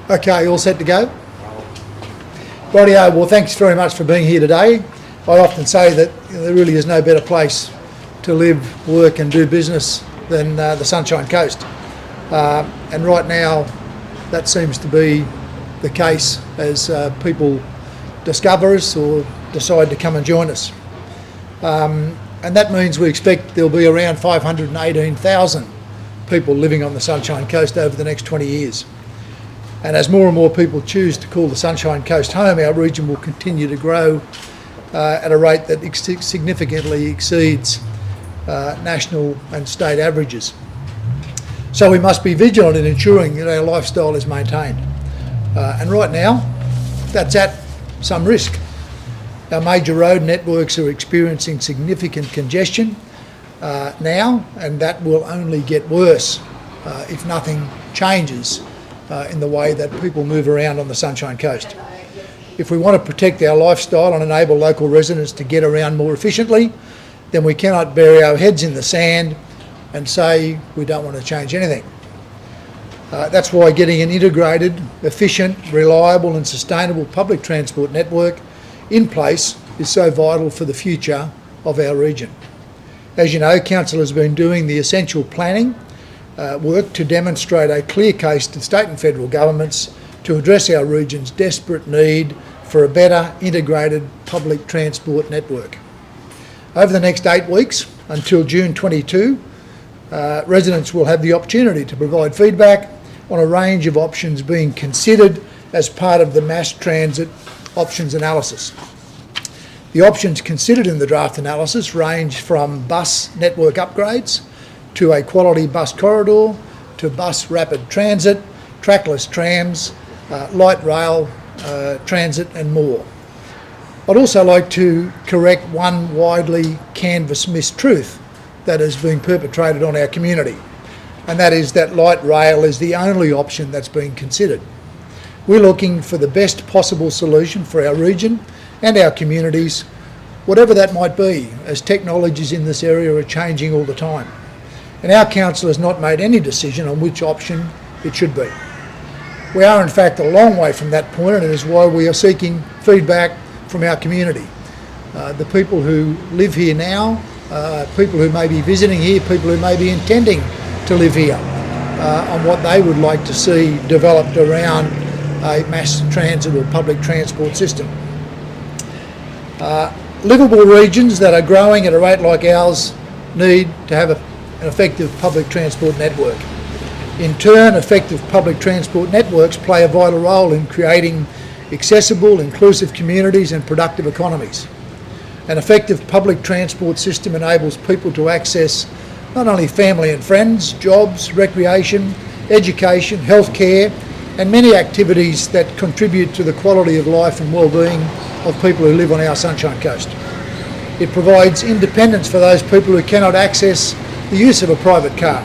Okay, all set to go? Rightio, well thanks very much for being here today. I often say that there really is no better place to live, work and do business than the Sunshine Coast. And right now that seems to be the case as people discover us or decide to come and join us. And that means we expect there'll be around 518,000 people living on the Sunshine Coast over the next 20 years. And as more and more people choose to call the Sunshine Coast home, our region will continue to grow at a rate that significantly exceeds national and state averages. So we must be vigilant in ensuring that our lifestyle is maintained. And right now, that's at some risk. Our major road networks are experiencing significant congestion now, and that will only get worse if nothing changes in the way that people move around on the Sunshine Coast. If we want to protect our lifestyle and enable local residents to get around more efficiently, then we cannot bury our heads in the sand and say we don't want to change anything. That's why getting an integrated, efficient, reliable and sustainable public transport network in place is so vital for the future of our region. As you know, Council has been doing the essential planning work to demonstrate a clear case to state and federal governments to address our region's desperate need for a better integrated public transport network. Over the next 8 weeks until June 22, residents will have the opportunity to provide feedback on a range of options being considered as part of the mass transit options analysis. The options considered in the draft analysis range from bus network upgrades to a quality bus corridor, to bus rapid transit, trackless trams, light rail transit and more. I'd also like to correct one widely canvassed mistruth that has been perpetrated on our community, and that is that light rail is the only option that's being considered. We're looking for the best possible solution for our region and our communities, whatever that might be, as technologies in this area are changing all the time. And our council has not made any decision on which option it should be. We are in fact a long way from that point, and it is why we are seeking feedback from our community. The people who live here now, people who may be visiting here, people who may be intending to live here, on what they would like to see developed around a mass transit or public transport system. Livable regions that are growing at a rate like ours need to have an effective public transport network. In turn, effective public transport networks play a vital role in creating accessible, inclusive communities and productive economies. An effective public transport system enables people to access not only family and friends, jobs, recreation, education, healthcare, and many activities that contribute to the quality of life and well-being of people who live on our Sunshine Coast. It provides independence for those people who cannot access the use of a private car.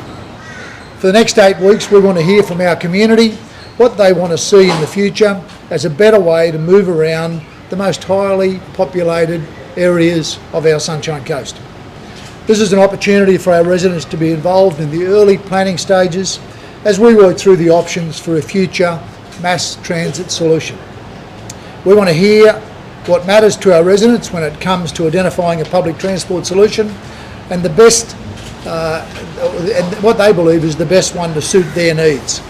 For the next 8 weeks, we want to hear from our community what they want to see in the future as a better way to move around the most highly populated areas of our Sunshine Coast. This is an opportunity for our residents to be involved in the early planning stages as we work through the options for a future mass transit solution. We want to hear what matters to our residents when it comes to identifying a public transport solution and the best and what they believe is the best one to suit their needs.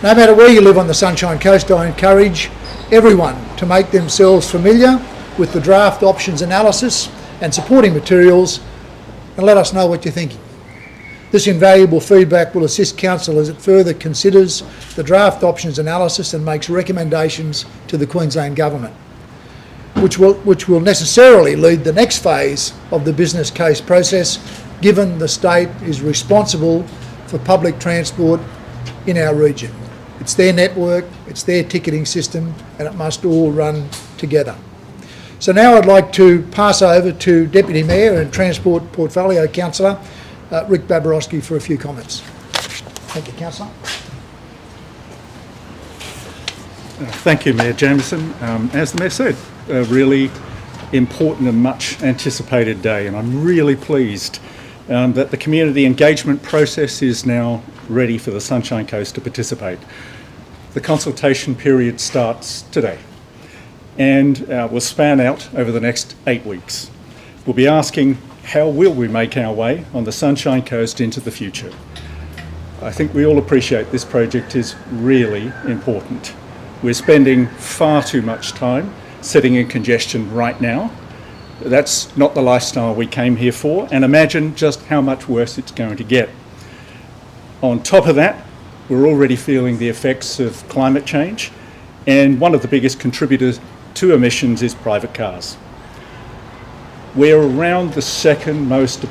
No matter where you live on the Sunshine Coast, I encourage everyone to make themselves familiar with the draft options analysis and supporting materials and let us know what you're thinking. This invaluable feedback will assist Council as it further considers the draft options analysis and makes recommendations to the Queensland Government, which will necessarily lead the next phase of the business case process, given the state is responsible for public transport in our region. It's their network, it's their ticketing system, and it must all run together. So now I'd like to pass over to Deputy Mayor and Transport Portfolio Councillor, Rick Babarowski, for a few comments. Thank you, Councillor. Thank you, Mayor Jamieson. As the Mayor said, a really important and much anticipated day, and I'm really pleased that the community engagement process is now ready for the Sunshine Coast to participate. The consultation period starts today and will span out over the next 8 weeks. We'll be asking, how will we make our way on the Sunshine Coast into the future? I think we all appreciate this project is really important. We're spending far too much time sitting in congestion right now. That's not the lifestyle we came here for, and imagine just how much worse it's going to get. On top of that, we're already feeling the effects of climate change, and one of the biggest contributors to emissions is private cars. We're around the second most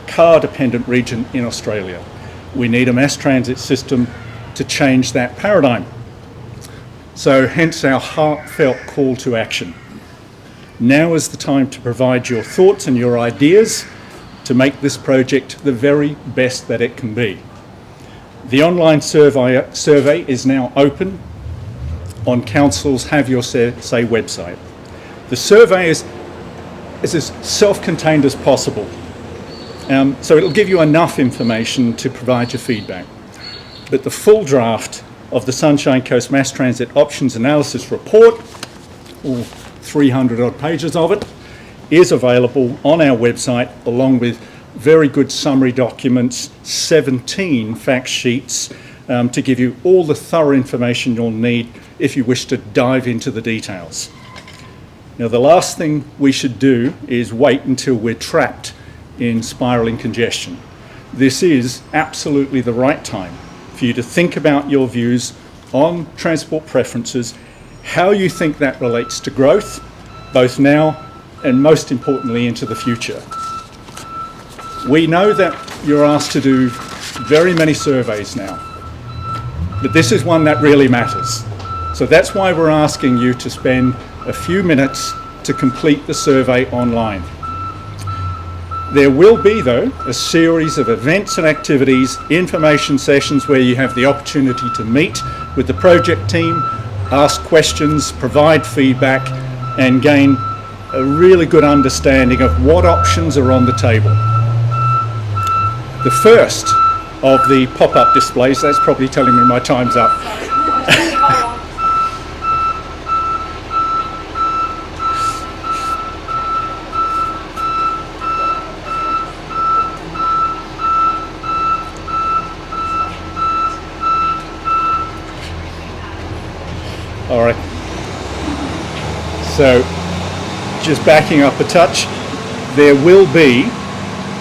car-dependent region in Australia. We need a mass transit system to change that paradigm. So hence our heartfelt call to action. Now is the time to provide your thoughts and your ideas to make this project the very best that it can be. The online survey is now open on Council's Have Your Say website. The survey is as self-contained as possible, so it'll give you enough information to provide your feedback. But the full draft of the Sunshine Coast Mass Transit Options Analysis Report, all 300 odd pages of it, is available on our website along with very good summary documents, 17 fact sheets to give you all the thorough information you'll need if you wish to dive into the details. Now, the last thing we should do is wait until we're trapped in spiralling congestion. This is absolutely the right time for you to think about your views on transport preferences, how you think that relates to growth, both now and most importantly into the future. We know that you're asked to do very many surveys now, but this is one that really matters. So that's why we're asking you to spend a few minutes to complete the survey online. There will be, though, a series of events and activities, information sessions where you have the opportunity to meet with the project team, ask questions, provide feedback, and gain a really good understanding of what options are on the table. The first of the pop-up displays, that's probably telling me my time's up. All right. So, just backing up a touch, there will be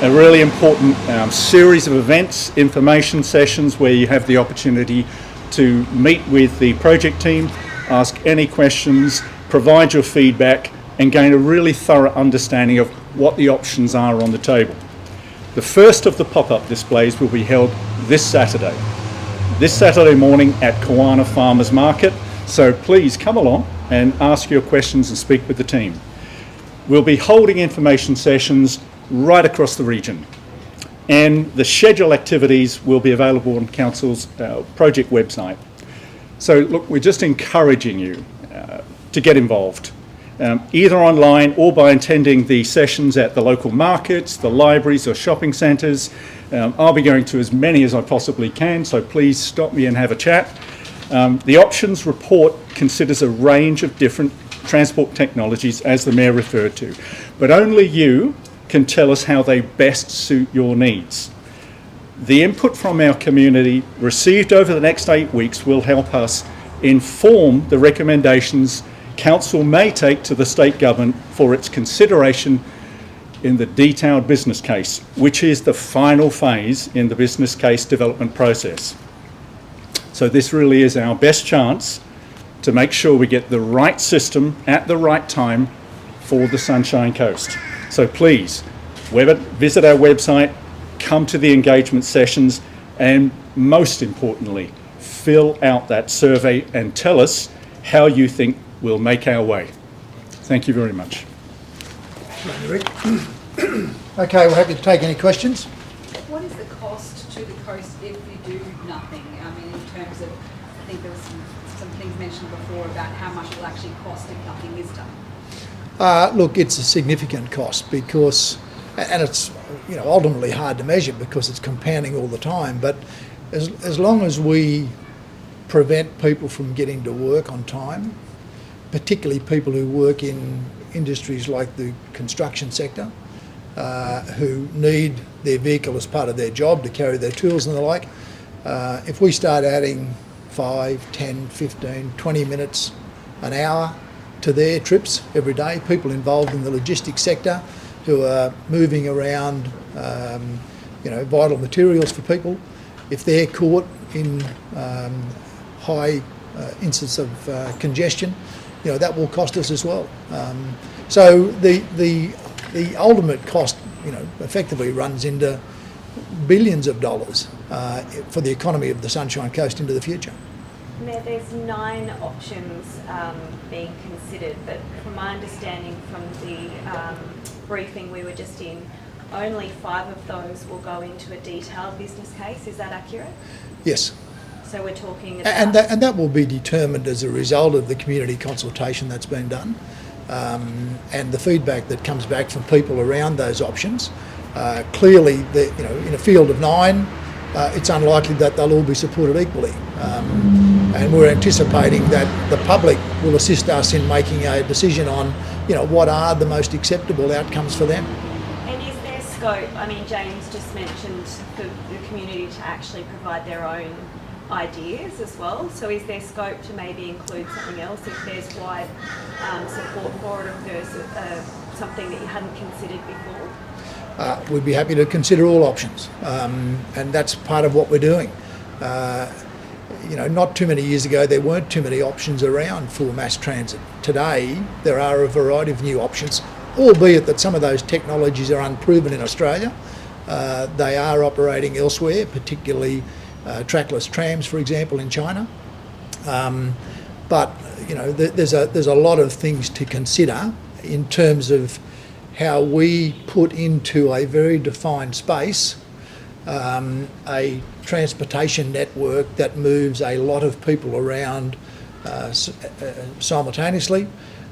a really important series of events, information sessions where you have the opportunity to meet with the project team, ask any questions, provide your feedback, and gain a really thorough understanding of what the options are on the table. The first of the pop-up displays will be held this Saturday morning at Kawana Farmers Market. So please come along and ask your questions and speak with the team. We'll be holding information sessions right across the region, and the scheduled activities will be available on Council's project website. So look, we're just encouraging you to get involved, either online or by attending the sessions at the local markets, the libraries or shopping centres. I'll be going to as many as I possibly can, so please stop me and have a chat. The options report considers a range of different transport technologies, as the Mayor referred to, but only you can tell us how they best suit your needs. The input from our community received over the next 8 weeks will help us inform the recommendations Council may take to the state government for its consideration in the detailed business case, which is the final phase in the business case development process. So this really is our best chance to make sure we get the right system at the right time for the Sunshine Coast. So please, visit our website, come to the engagement sessions, and most importantly, fill out that survey and tell us how you think we'll make our way. Thank you very much. Thank you, Rick. Okay, we're happy to take any questions. What is the cost to the coast if you do nothing? I mean, in terms of, I think there was some things mentioned before about how much it will actually cost if nothing is done. Look, it's a significant cost because, and it's ultimately hard to measure because it's compounding all the time. But as long as we prevent people from getting to work on time, particularly people who work in industries like the construction sector, who need their vehicle as part of their job to carry their tools and the like. If we start adding 5, 10, 15, 20 minutes an hour to their trips every day, people involved in the logistics sector who are moving around vital materials for people, if they're caught in high instance of congestion, that will cost us as well. So the ultimate cost, effectively runs into billions of dollars for the economy of the Sunshine Coast into the future. Mayor, there's 9 options being considered, but from my understanding from the briefing we were just in, only 5 of those will go into a detailed business case. Is that accurate? Yes. So we're talking about... And that will be determined as a result of the community consultation that's been done, and the feedback that comes back from people around those options. Clearly, in a field of 9, it's unlikely that they'll all be supported equally. And we're anticipating that the public will assist us in making a decision on, what are the most acceptable outcomes for them. And is there scope, James just mentioned for the community to actually provide their own ideas as well, so is there scope to maybe include something else if there's wide support for it, or if there's something that you hadn't considered before? We'd be happy to consider all options, and that's part of what we're doing. Not too many years ago there weren't too many options around for mass transit. Today there are a variety of new options, albeit that some of those technologies are unproven in Australia. They are operating elsewhere, particularly trackless trams, for example, in China. But there's a lot of things to consider in terms of how we put into a very defined space a transportation network that moves a lot of people around simultaneously,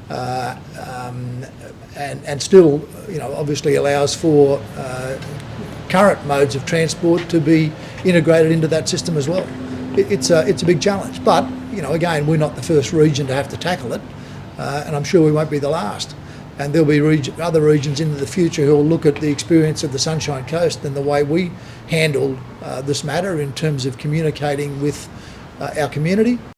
and still, obviously allows for current modes of transport to be integrated into that system as well. It's a big challenge, but again, we're not the first region to have to tackle it, and I'm sure we won't be the last. And there'll be other regions into the future who will look at the experience of the Sunshine Coast and the way we handled this matter in terms of communicating with our community.